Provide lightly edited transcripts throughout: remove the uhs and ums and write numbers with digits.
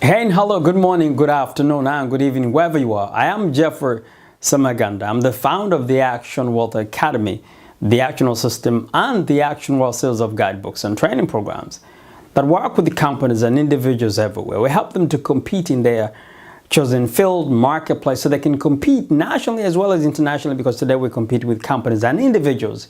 Hey and hello, good morning, good afternoon, and good evening, wherever you are. I am Jeffrey Samaganda. I'm the founder of the Action Wealth Academy, the Action System, and the Action Wealth Series of guidebooks and training programs that work with the companies and individuals everywhere. We help them to compete in their chosen field, marketplace, so they can compete nationally as well as internationally, because today we compete with companies and individuals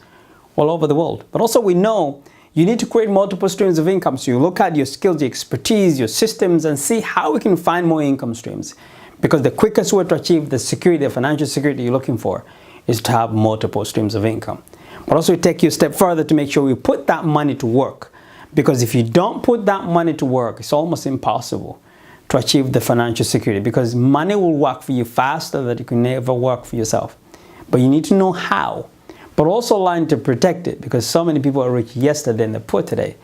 all over the world. But also we know you need to create multiple streams of income. So you look at your skills, your expertise, your systems, and see how we can find more income streams. Because the quickest way to achieve the security, the financial security you're looking for, is to have multiple streams of income. But also take you a step further to make sure you put that money to work. Because if you don't put that money to work, it's almost impossible to achieve the financial security, because money will work for you faster than you can never work for yourself. But you need to know how. But also learn to protect it, because so many people are rich yesterday and they're poor today.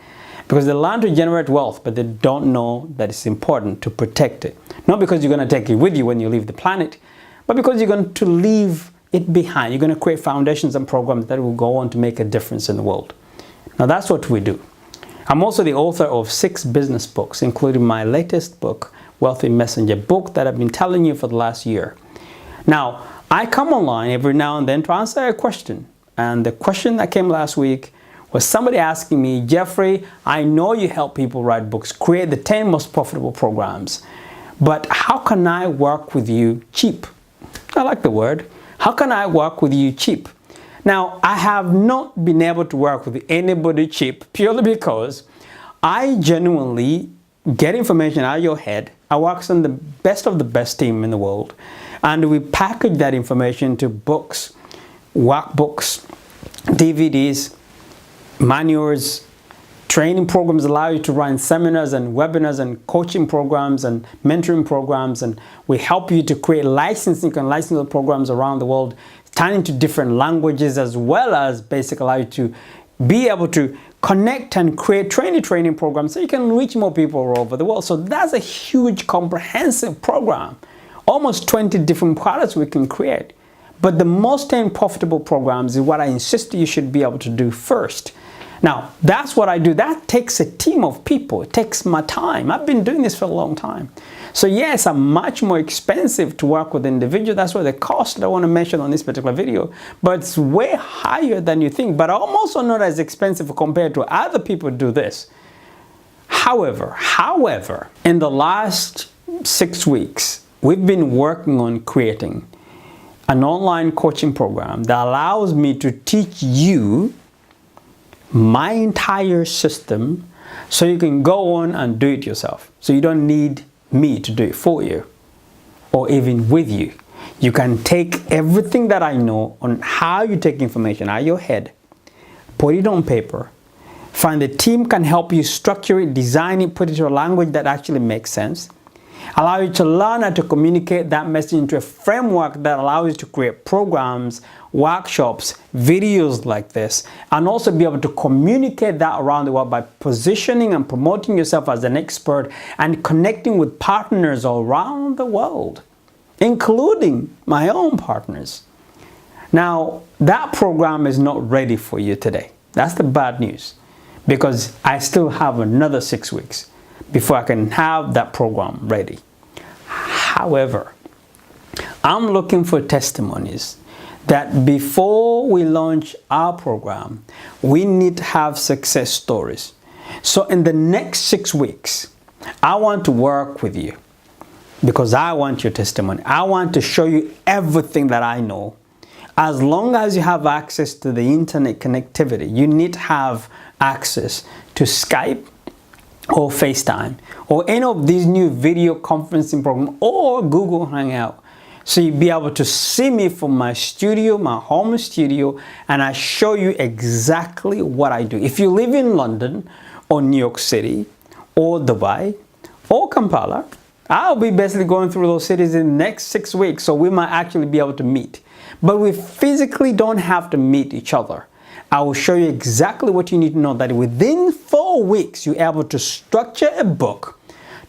Because they learn to generate wealth, but they don't know that it's important to protect it. Not because you're going to take it with you when you leave the planet, but because you're going to leave it behind. You're going to create foundations and programs that will go on to make a difference in the world. Now that's what we do. I'm also the author of 6 business books, including my latest book, Wealthy Messenger, book that I've been telling you for the last year. Now, I come online every now and then to answer a question. And the question that came last week was somebody asking me, Jeffrey, I know you help people write books, create the 10 most profitable programs, but how can I work with you cheap? I like the word. How can I work with you cheap? Now, I have not been able to work with anybody cheap purely because I genuinely get information out of your head. I work on the best of the best team in the world, and we package that information into books, workbooks, DVDs, manuals, training programs allow you to run seminars and webinars and coaching programs and mentoring programs, and we help you to create licensing and licensing programs around the world, turn into different languages, as well as basically allow you to be able to connect and create training programs so you can reach more people all over the world. So that's a huge comprehensive program, almost 20 different products we can create. But the most 10 profitable programs is what I insist you should be able to do first. Now, that's what I do. That takes a team of people. It takes my time. I've been doing this for a long time. So yes, I'm much more expensive to work with individuals. That's why the cost that I want to mention on this particular video, but it's way higher than you think. But I'm also not as expensive compared to other people who do this. However, in the last 6 weeks, we've been working on creating an online coaching program that allows me to teach you my entire system so you can go on and do it yourself. So you don't need me to do it for you or even with you. You can take everything that I know on how you take information out of your head, put it on paper, find the team can help you structure it, design it, put it to a language that actually makes sense, allow you to learn how to communicate that message into a framework that allows you to create programs, workshops, videos like this, and also be able to communicate that around the world by positioning and promoting yourself as an expert and connecting with partners all around the world, including my own partners. Now, that program is not ready for you today. That's the bad news, because I still have another 6 weeks before I can have that program ready. However, I'm looking for testimonies that before we launch our program, we need to have success stories. So in the next 6 weeks, I want to work with you because I want your testimony. I want to show you everything that I know. As long as you have access to the internet connectivity, you need to have access to Skype or FaceTime or any of these new video conferencing programs or Google Hangout. So you'll be able to see me from my studio, my home studio, and I show you exactly what I do. If you live in London or New York City or Dubai or Kampala, I'll be basically going through those cities in the next 6 weeks, so we might actually be able to meet. But we physically don't have to meet each other. I will show you exactly what you need to know, that within 4 weeks, you're able to structure a book,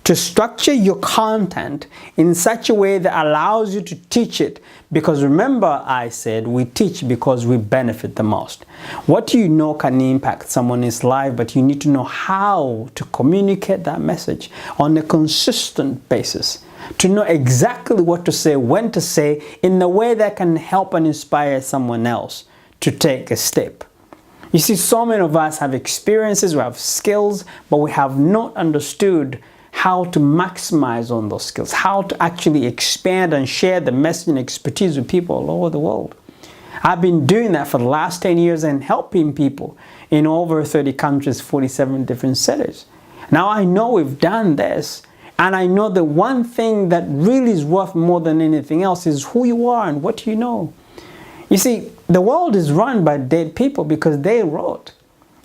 to structure your content in such a way that allows you to teach it. Because remember, I said we teach because we benefit the most. What you know can impact someone's life, but you need to know how to communicate that message on a consistent basis, to know exactly what to say, when to say, in a way that can help and inspire someone else to take a step. You see, so many of us have experiences, we have skills, but we have not understood how to maximize on those skills, how to actually expand and share the message and expertise with people all over the world. I've been doing that for the last 10 years and helping people in over 30 countries, 47 different cities. Now I know we've done this, and I know the one thing that really is worth more than anything else is who you are and what you know. You see, the world is run by dead people because they wrote.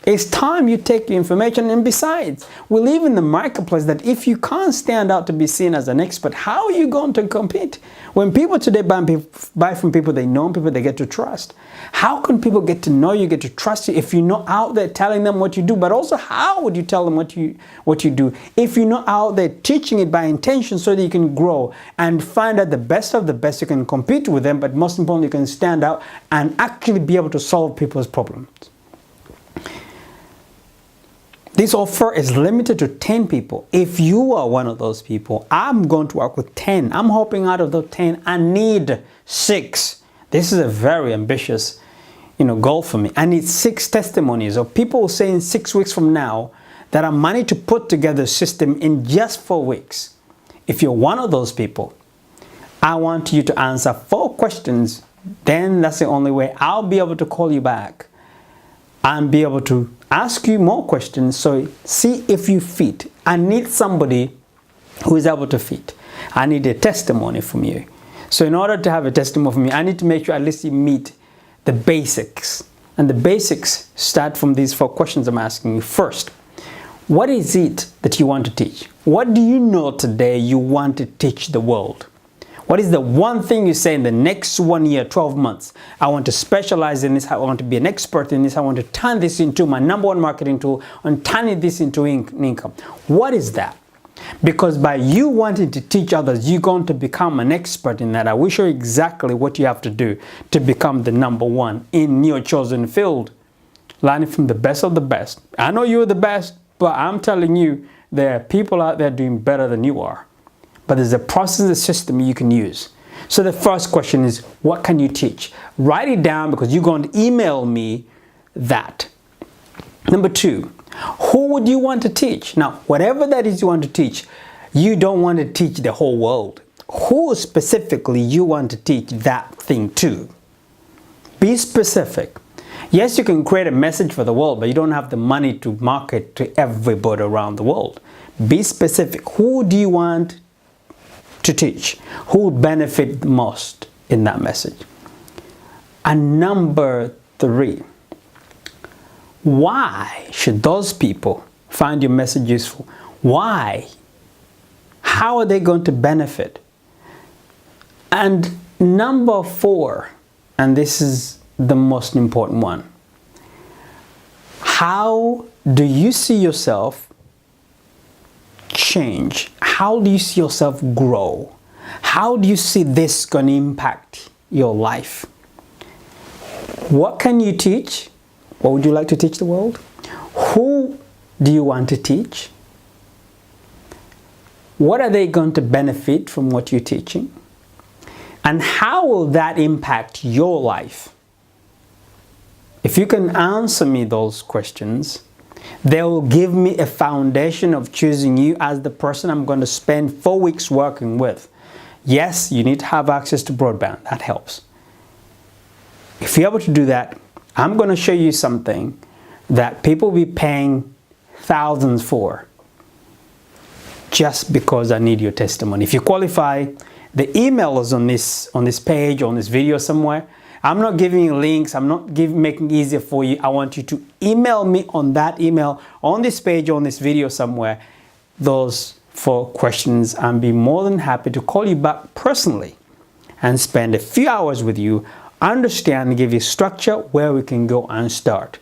It's time you take your information, and besides, we live in the marketplace that if you can't stand out to be seen as an expert, how are you going to compete? When people today buy from people they know, people they get to trust. How can people get to know you, get to trust you if you're not out there telling them what you do? But also, how would you tell them what you do if you're not out there teaching it by intention so that you can grow and find out the best of the best? You can compete with them, but most importantly, you can stand out and actually be able to solve people's problems. This offer is limited to 10 people. If you are one of those people, I'm going to work with 10. I'm hoping out of those 10, I need 6. This is a very ambitious, goal for me. I need 6 testimonies of people saying 6 weeks from now that I'm managed to put together a system in just 4 weeks. If you're one of those people, I want you to answer 4 questions. Then that's the only way I'll be able to call you back and be able to ask you more questions, so see if you fit. I need somebody who is able to fit. I need a testimony from you. So in order to have a testimony from you, I need to make sure at least you meet the basics. And the basics start from these 4 questions I'm asking you. First, what is it that you want to teach? What do you know today you want to teach the world? What is the one thing you say in the next 1 year, 12 months? I want to specialize in this. I want to be an expert in this. I want to turn this into my #1 marketing tool and turning this into income. What is that? Because by you wanting to teach others, you're going to become an expert in that. I will show you exactly what you have to do to become the #1 in your chosen field. Learning from the best of the best. I know you're the best, but I'm telling you, there are people out there doing better than you are. But there's a process and a system you can use. So the first question is, what can you teach? Write it down because you're going to email me that. Number 2, who would you want to teach? Now, whatever that is you want to teach, you don't want to teach the whole world. Who specifically you want to teach that thing to? Be specific. Yes, you can create a message for the world, but you don't have the money to market to everybody around the world. Be specific. Who do you want to teach? Who would benefit most in that message? And number 3, why should those people find your message useful? Why? How are they going to benefit? And number 4, and this is the most important one, how do you see yourself change? How do you see yourself grow? How do you see this going to impact your life? What can you teach? What would you like to teach the world? Who do you want to teach? What are they going to benefit from what you're teaching? And how will that impact your life? If you can answer me those questions, they will give me a foundation of choosing you as the person I'm going to spend 4 weeks working with. Yes, you need to have access to broadband. That helps. If you're able to do that, I'm going to show you something that people will be paying thousands for just because I need your testimony. If you qualify, the email is on this page, on this video somewhere. I'm not giving you links. I'm not making it easier for you. I want you to email me on that email, on this page, on this video somewhere, those 4 questions, and be more than happy to call you back personally and spend a few hours with you, understand and give you structure where we can go and start.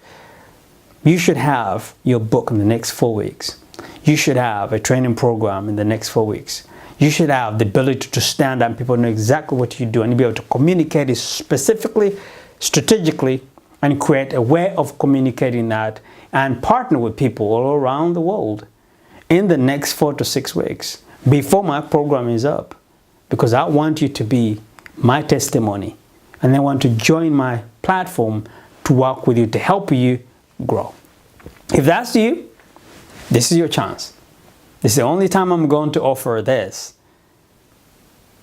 You should have your book in the next 4 weeks. You should have a training program in the next 4 weeks. You should have the ability to stand up and people know exactly what you do and be able to communicate it specifically, strategically, and create a way of communicating that and partner with people all around the world in the next 4 to 6 weeks before my program is up, because I want you to be my testimony and I want to join my platform to work with you to help you grow. If that's you, this is your chance. This is the only time I'm going to offer this.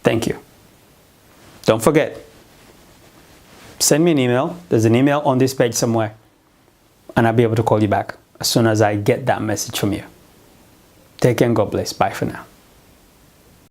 Thank you. Don't forget, send me an email. There's an email on this page somewhere, and I'll be able to call you back as soon as I get that message from you. Take care and God bless. Bye for now.